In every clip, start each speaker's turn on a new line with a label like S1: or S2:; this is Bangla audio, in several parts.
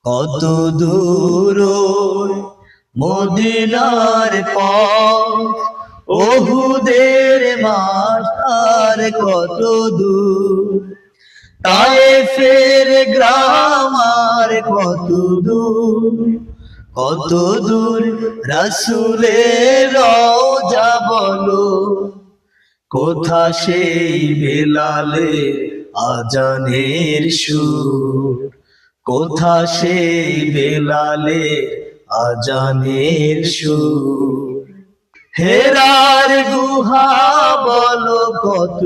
S1: কত দূর মদিনার পথ, ওহুদের মাঠ আর কত দূর, তায়েফের গ্রাম আর কত দূর, কত দূর রাসূলের রওজা বলো, কোথা সেই বেলালের আজানের সুর, কোথা সেই বেলালের আজানের সুর। হেরার গুহা বলো কত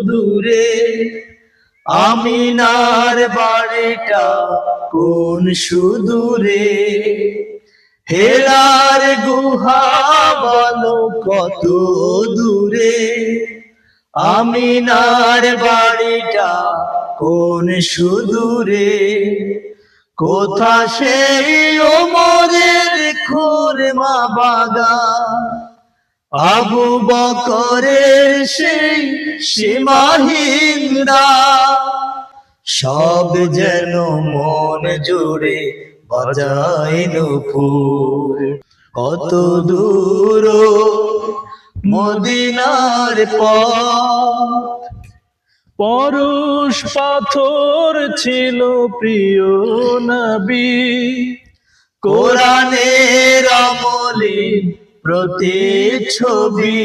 S1: দূরে, আমিনার বাড়িটা কোন সুদূরে, হেরার গুহা বলো কত দূরে, আমিনার বাড়িটা কোন সুদূরে, কোথা সেই ওমরের খুরমা বাগান, আবু বকরের সেই সীমাহীন রাত, সব যেন মন জুড়ে বাজায় নূপুর। কত দূর মদিনার পথ,
S2: পরশ পাথর ছিল প্রিয় নবী,
S1: কোরআনের অমলিন প্রতিচ্ছবি।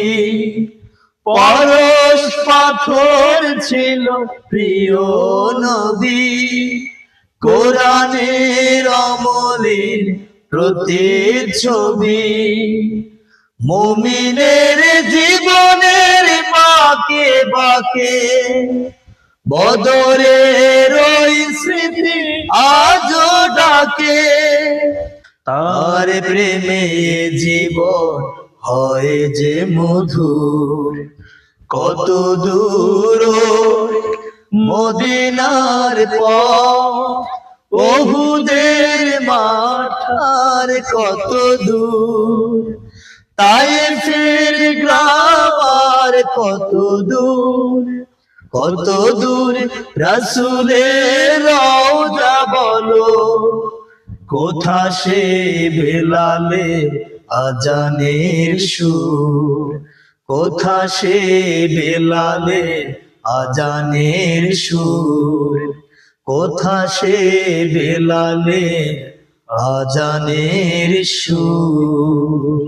S1: পরশ পাথর ছিল প্রিয় নবী, কোরআনের অমলিন প্রতিচ্ছবি। মুমিনের জীবনের বাঁকে বাঁকে বদরের ওই স্মৃতি আজও ডাকে, তার প্রেমে জীবন হয় যে মধুর। কত দূর মদিনার পথ, ওহুদের মাঠ আর কত দূর, তায়েফের গ্রাম আর কত দূর, কত দূর রাসূলের রওজা বলো, কোথা সে বেলালের আজানের সুর, কোথা সে বেলালের আজানের সুর, কোথা সে বেলালের আজানের সুর।